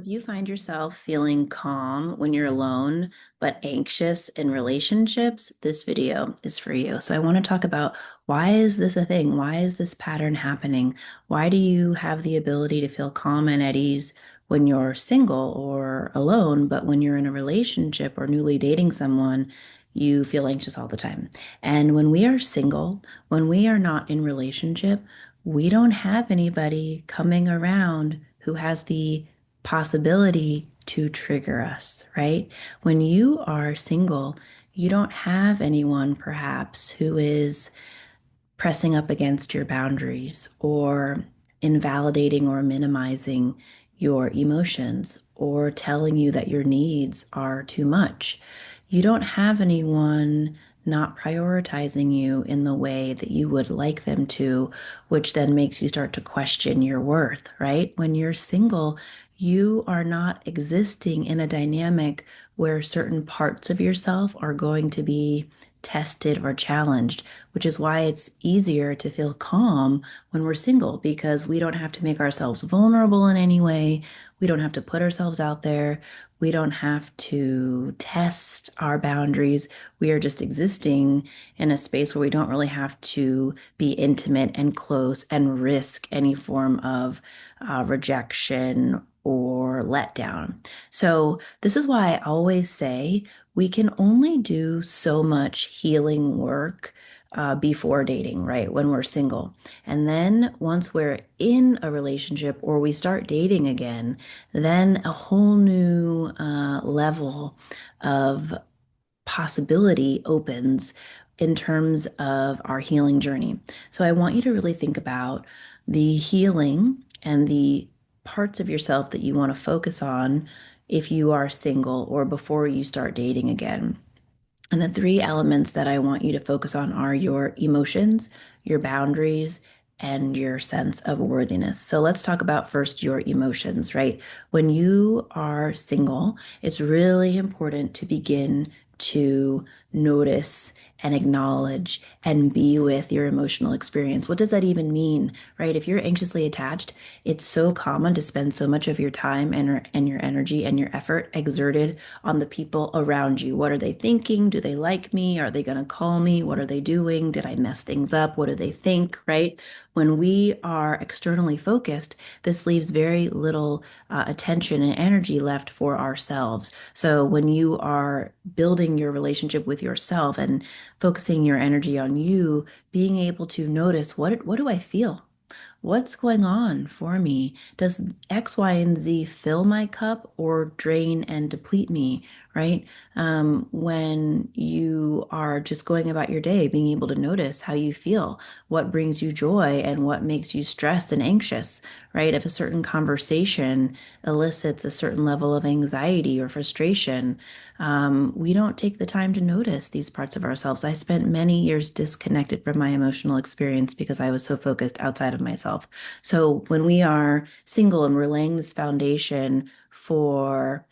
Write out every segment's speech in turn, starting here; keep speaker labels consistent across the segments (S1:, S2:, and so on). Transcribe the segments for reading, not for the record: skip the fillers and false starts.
S1: If you find yourself feeling calm when you're alone, but anxious in relationships, this video is for you. So I want to talk about why is this a thing? Why is this pattern happening? Why do you have the ability to feel calm and at ease when you're single or alone, but when you're in a relationship or newly dating someone, you feel anxious all the time? And when we are single, when we are not in relationship, we don't have anybody coming around who has the possibility to trigger us, right? When you are single, you don't have anyone perhaps who is pressing up against your boundaries or invalidating or minimizing your emotions or telling you that your needs are too much. You don't have anyone not prioritizing you in the way that you would like them to, which then makes you start to question your worth, right? When you're single, you are not existing in a dynamic where certain parts of yourself are going to be tested or challenged, which is why it's easier to feel calm when we're single because we don't have to make ourselves vulnerable in any way. We don't have to put ourselves out there. We don't have to test our boundaries. We are just existing in a space where we don't really have to be intimate and close and risk any form of rejection or letdown. So, this is why I always say we can only do so much healing work before dating, right? When we're single. And then once we're in a relationship or we start dating again, then a whole new level of possibility opens in terms of our healing journey. So I want you to really think about the healing and the parts of yourself that you want to focus on if you are single or before you start dating again. And the three elements that I want you to focus on are your emotions, your boundaries, and your sense of worthiness. So let's talk about first your emotions, right? When you are single, it's really important to begin to notice and acknowledge and be with your emotional experience. What does that even mean, right? If you're anxiously attached, it's so common to spend so much of your time and your energy and your effort exerted on the people around you. What are they thinking? Do they like me? Are they going to call me? What are they doing? Did I mess things up? What do they think, right? When we are externally focused, this leaves very little attention and energy left for ourselves. So when you are building your relationship with yourself and focusing your energy on you, being able to notice what do I feel? What's going on for me? Does X, Y, and Z fill my cup or drain and deplete me, right? When you are just going about your day, being able to notice how you feel, what brings you joy and what makes you stressed and anxious, right? If a certain conversation elicits a certain level of anxiety or frustration, we don't take the time to notice these parts of ourselves. I spent many years disconnected from my emotional experience because I was so focused outside of myself. So when we are single and we're laying this foundation for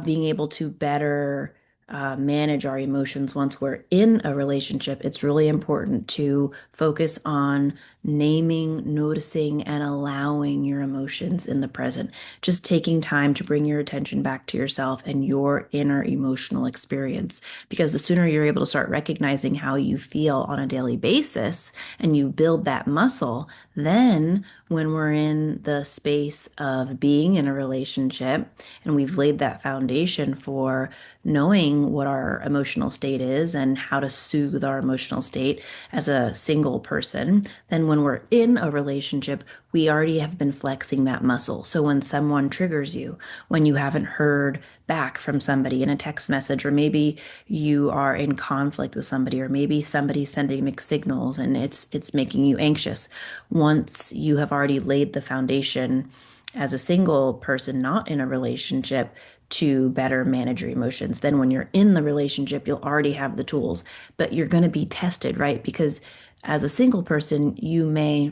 S1: being able to better manage our emotions once we're in a relationship, it's really important to focus on naming, noticing, and allowing your emotions in the present. Just taking time to bring your attention back to yourself and your inner emotional experience. Because the sooner you're able to start recognizing how you feel on a daily basis and you build that muscle, then when we're in the space of being in a relationship and we've laid that foundation for knowing what our emotional state is and how to soothe our emotional state as a single person, then when we're in a relationship, we already have been flexing that muscle. So when someone triggers you, when you haven't heard back from somebody in a text message, or maybe you are in conflict with somebody, or maybe somebody's sending mixed signals and it's making you anxious. Once you have already laid the foundation as a single person not in a relationship to better manage your emotions. Then when you're in the relationship, you'll already have the tools, but you're going to be tested, right? Because as a single person, you may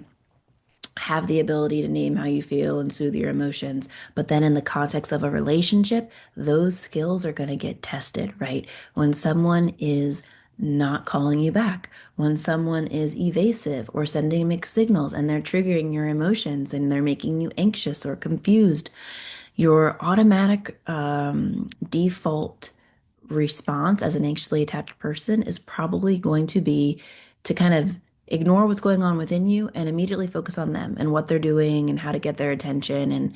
S1: have the ability to name how you feel and soothe your emotions. But then in the context of a relationship, those skills are going to get tested, right? When someone is not calling you back, when someone is evasive or sending mixed signals and they're triggering your emotions and they're making you anxious or confused, Your automatic default response as an anxiously attached person is probably going to be to kind of ignore what's going on within you and immediately focus on them and what they're doing and how to get their attention and,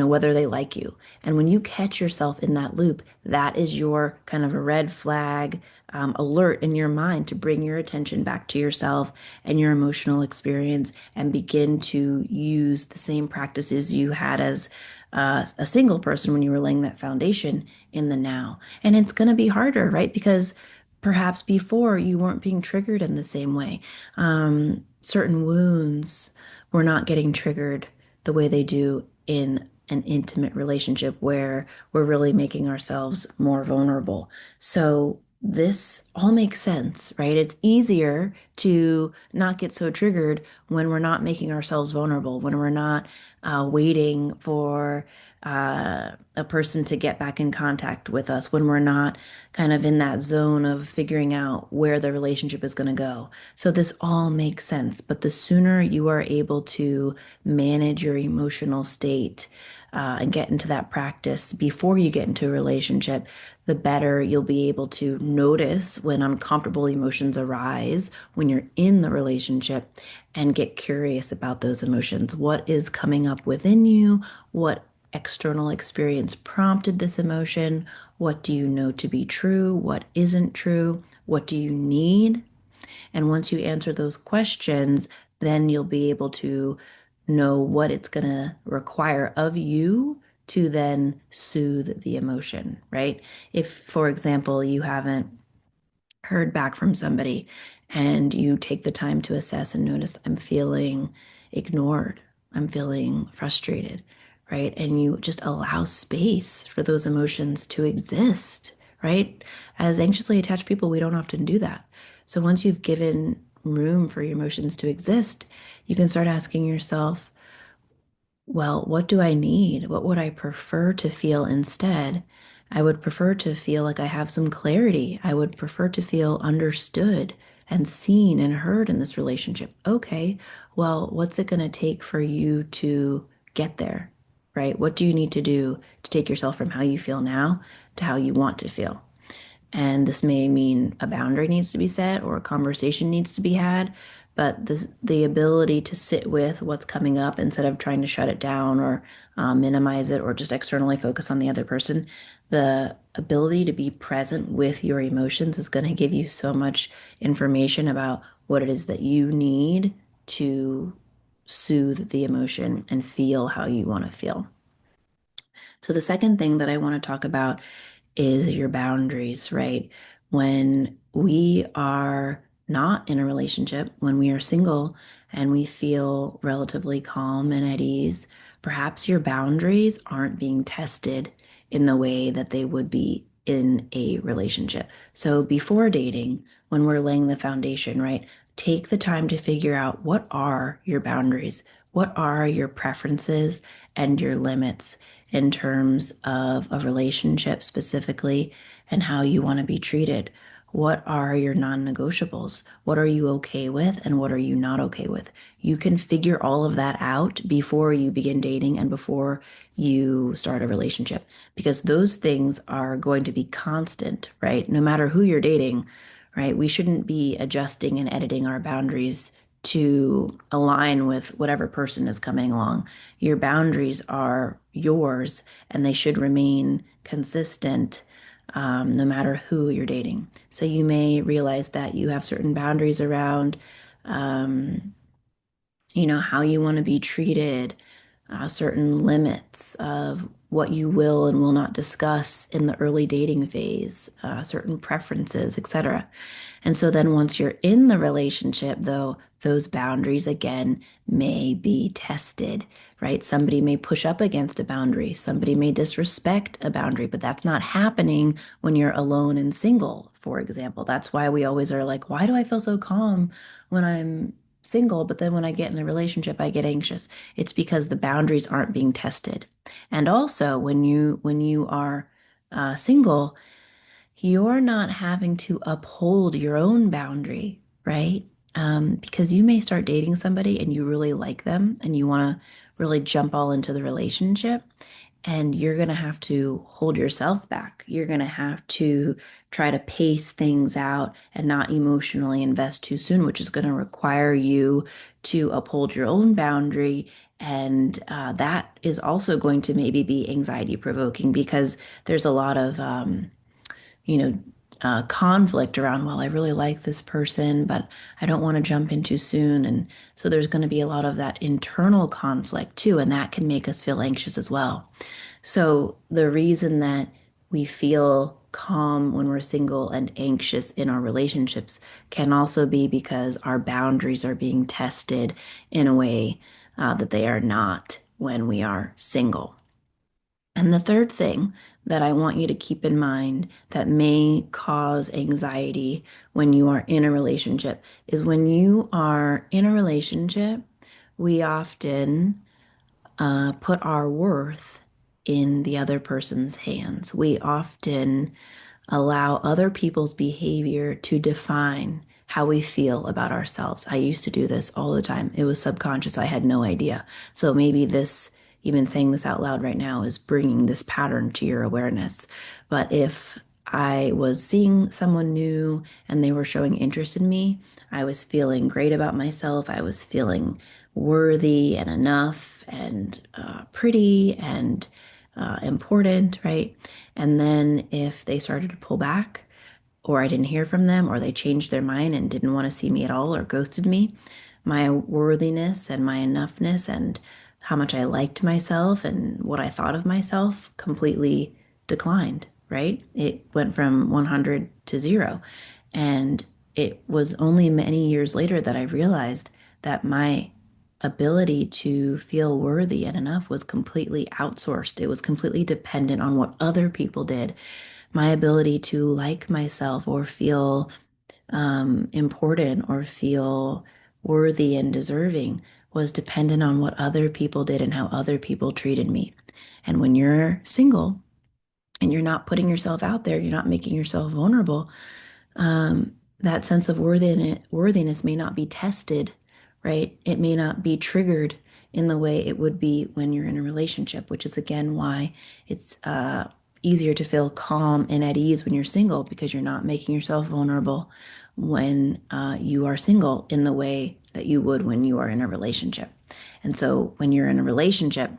S1: whether they like you. And when you catch yourself in that loop, that is your kind of a red flag alert in your mind to bring your attention back to yourself and your emotional experience and begin to use the same practices you had as a single person when you were laying that foundation in the now. And it's going to be harder, right? Because perhaps before you weren't being triggered in the same way. Certain wounds were not getting triggered the way they do in an intimate relationship where we're really making ourselves more vulnerable. So this all makes sense, right? It's easier to not get so triggered when we're not making ourselves vulnerable, when we're not waiting for a person to get back in contact with us, when we're not kind of in that zone of figuring out where the relationship is going to go. So this all makes sense. But the sooner you are able to manage your emotional state and get into that practice before you get into a relationship, the better you'll be able to notice when uncomfortable emotions arise when you're in the relationship and get curious about those emotions. What is coming up within you? What external experience prompted this emotion? What do you know to be true? What isn't true? What do you need? And once you answer those questions, then you'll be able to know what it's going to require of you to then soothe the emotion, right? If, for example, you haven't heard back from somebody and you take the time to assess and notice, I'm feeling ignored, I'm feeling frustrated, right? And you just allow space for those emotions to exist, right? As anxiously attached people, we don't often do that. So once you've given room for your emotions to exist, you can start asking yourself, well, what do I need? What would I prefer to feel instead? I would prefer to feel like I have some clarity. I would prefer to feel understood and seen and heard in this relationship. Okay, well, what's it going to take for you to get there, right? What do you need to do to take yourself from how you feel now to how you want to feel? And this may mean a boundary needs to be set or a conversation needs to be had, but the ability to sit with what's coming up instead of trying to shut it down or minimize it or just externally focus on the other person, the ability to be present with your emotions is going to give you so much information about what it is that you need to soothe the emotion and feel how you want to feel. So the second thing that I want to talk about is your boundaries, right? When we are not in a relationship, when we are single and we feel relatively calm and at ease, perhaps your boundaries aren't being tested in the way that they would be in a relationship. So before dating, when we're laying the foundation, right? Take the time to figure out what are your boundaries, what are your preferences and your limits in terms of a relationship specifically and how you want to be treated. What are your non-negotiables? What are you okay with and what are you not okay with? You can figure all of that out before you begin dating and before you start a relationship because those things are going to be constant, right? No matter who you're dating, right? We shouldn't be adjusting and editing our boundaries to align with whatever person is coming along. Your boundaries are yours and they should remain consistent no matter who you're dating. So you may realize that you have certain boundaries around, um, how you want to be treated, certain limits of what you will and will not discuss in the early dating phase, certain preferences, etc. And so then once you're in the relationship, though, those boundaries again may be tested, right? Somebody may push up against a boundary, somebody may disrespect a boundary, but that's not happening when you're alone and single, for example. That's why we always are like, why do I feel so calm when I'm single, but then when I get in a relationship, I get anxious. It's because the boundaries aren't being tested. And also, when you are single, you're not having to uphold your own boundary, right? Because you may start dating somebody and you really like them and you want to really jump all into the relationship. And you're going to have to hold yourself back. You're going to have to try to pace things out and not emotionally invest too soon, which is going to require you to uphold your own boundary. And that is also going to maybe be anxiety provoking because there's a lot of, you know, conflict around, well, I really like this person, but I don't want to jump in too soon. And so there's going to be a lot of that internal conflict too, and that can make us feel anxious as well. So the reason that we feel calm when we're single and anxious in our relationships can also be because our boundaries are being tested in a way that they are not when we are single. And the third thing that I want you to keep in mind that may cause anxiety when you are in a relationship is when you are in a relationship, we often put our worth in the other person's hands. We often allow other people's behavior to define how we feel about ourselves. I used to do this all the time. It was subconscious. I had no idea. So maybe this, even saying this out loud right now, is bringing this pattern to your awareness. But if I was seeing someone new and they were showing interest in me, I was feeling great about myself. I was feeling worthy and enough and pretty and important, right? And then if they started to pull back, or I didn't hear from them, or they changed their mind and didn't want to see me at all, or ghosted me, my worthiness and my enoughness and how much I liked myself and what I thought of myself completely declined, right? It went from 100 to zero. And it was only many years later that I realized that my ability to feel worthy and enough was completely outsourced. It was completely dependent on what other people did. My ability to like myself or feel important or feel worthy and deserving was dependent on what other people did and how other people treated me. And when you're single and you're not putting yourself out there, you're not making yourself vulnerable, that sense of worthiness may not be tested, right? It may not be triggered in the way it would be when you're in a relationship, which is again why it's easier to feel calm and at ease when you're single because you're not making yourself vulnerable when you are single in the way that you would when you are in a relationship. And so when you're in a relationship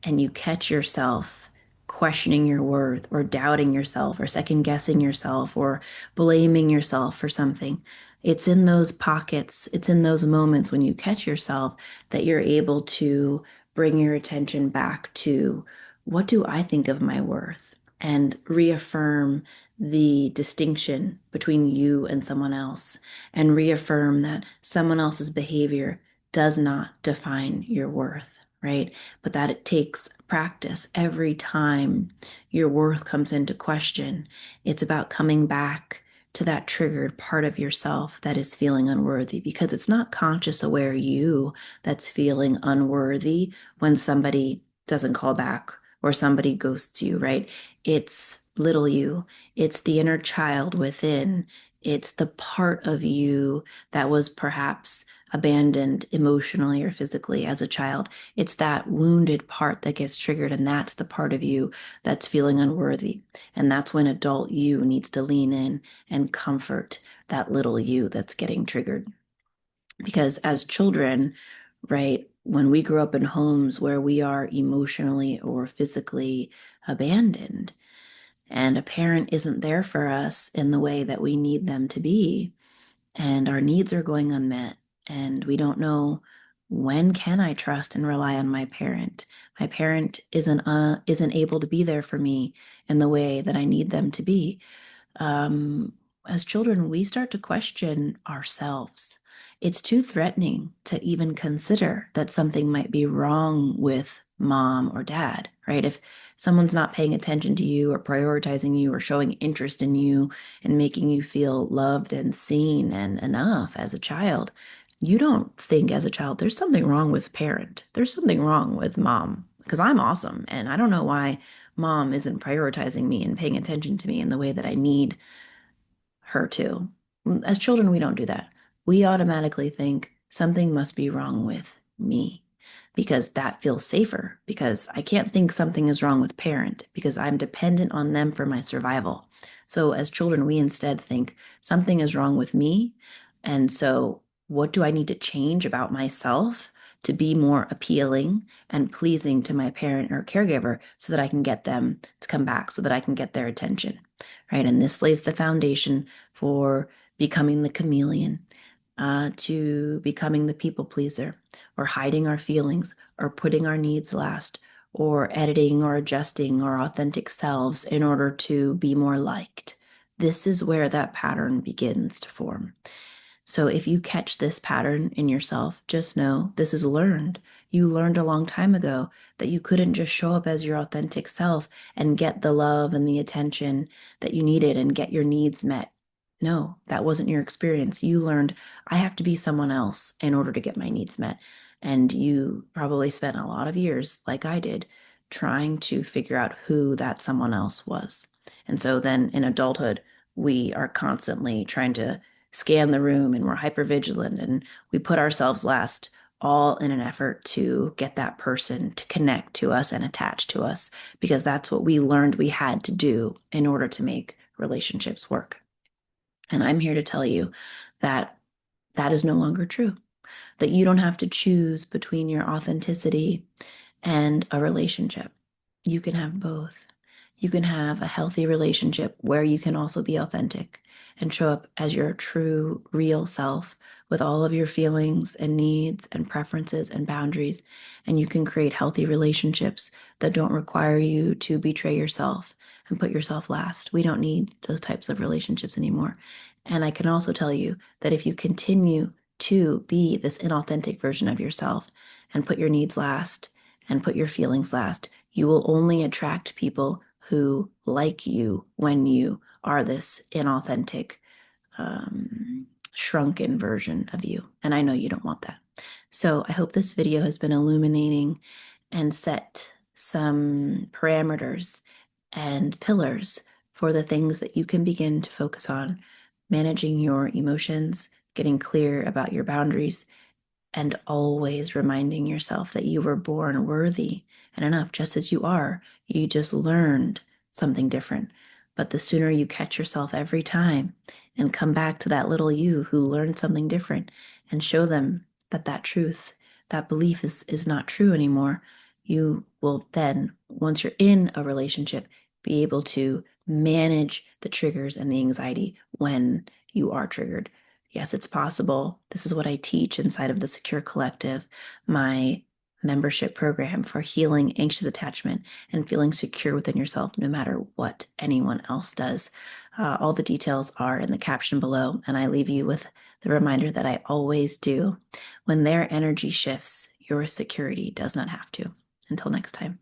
S1: and you catch yourself questioning your worth or doubting yourself or second guessing yourself or blaming yourself for something. It's in those pockets, it's in those moments when you catch yourself that you're able to bring your attention back to what do I think of my worth and reaffirm the distinction between you and someone else and reaffirm that someone else's behavior does not define your worth, right? But that it takes practice every time your worth comes into question. It's about coming back to that triggered part of yourself that is feeling unworthy because it's not conscious aware you that's feeling unworthy when somebody doesn't call back or somebody ghosts you, right? It's little you. It's the inner child within. It's the part of you that was perhaps abandoned emotionally or physically as a child. It's that wounded part that gets triggered, and that's the part of you that's feeling unworthy. And that's when adult you needs to lean in and comfort that little you that's getting triggered. Because as children, right, when we grow up in homes where we are emotionally or physically abandoned, and a parent isn't there for us in the way that we need them to be, and our needs are going unmet and we don't know when can I trust and rely on my parent. My parent isn't able to be there for me in the way that I need them to be. um, as children, we start to question ourselves. It's too threatening to even consider that something might be wrong with mom or dad, right? If someone's not paying attention to you or prioritizing you or showing interest in you and making you feel loved and seen and enough as a child, you don't think as a child, there's something wrong with parent. There's something wrong with mom because I'm awesome. And I don't know why mom isn't prioritizing me and paying attention to me in the way that I need her to. As children, we don't do that. We automatically think something must be wrong with me. because that feels safer, because I can't think something is wrong with parent because I'm dependent on them for my survival. So as children, we instead think something is wrong with me. And so what do I need to change about myself to be more appealing and pleasing to my parent or caregiver so that I can get them to come back, so that I can get their attention, right? And this lays the foundation for becoming the chameleon, to becoming the people pleaser, or hiding our feelings, or putting our needs last, or editing or adjusting our authentic selves in order to be more liked. This is where that pattern begins to form. So if you catch this pattern in yourself, just know this is learned. You learned a long time ago that you couldn't just show up as your authentic self and get the love and the attention that you needed and get your needs met. No, that wasn't your experience. You learned I have to be someone else in order to get my needs met. And you probably spent a lot of years, like I did, trying to figure out who that someone else was. And so then in adulthood, we are constantly trying to scan the room and we're hyper vigilant and we put ourselves last, all in an effort to get that person to connect to us and attach to us, because that's what we learned we had to do in order to make relationships work. And I'm here to tell you that that is no longer true, that you don't have to choose between your authenticity and a relationship. You can have both. You can have a healthy relationship where you can also be authentic and show up as your true, real self with all of your feelings and needs and preferences and boundaries. And you can create healthy relationships that don't require you to betray yourself and put yourself last. We don't need those types of relationships anymore. And I can also tell you that if you continue to be this inauthentic version of yourself and put your needs last and put your feelings last, you will only attract people who like you when you are this inauthentic, shrunken version of you. And I know you don't want that. So I hope this video has been illuminating and set some parameters and pillars for the things that you can begin to focus on: managing your emotions, getting clear about your boundaries, and always reminding yourself that you were born worthy and enough just as you are. You just learned something different. But the sooner you catch yourself every time and come back to that little you who learned something different and show them that that truth, that belief is not true anymore, you will then, once you're in a relationship, be able to manage the triggers and the anxiety when you are triggered. Yes, it's possible. This is what I teach inside of the Secure Collective, my membership program for healing anxious attachment and feeling secure within yourself no matter what anyone else does. All the details are in the caption below, and I leave you with the reminder that I always do. When their energy shifts, your security does not have to. Until next time.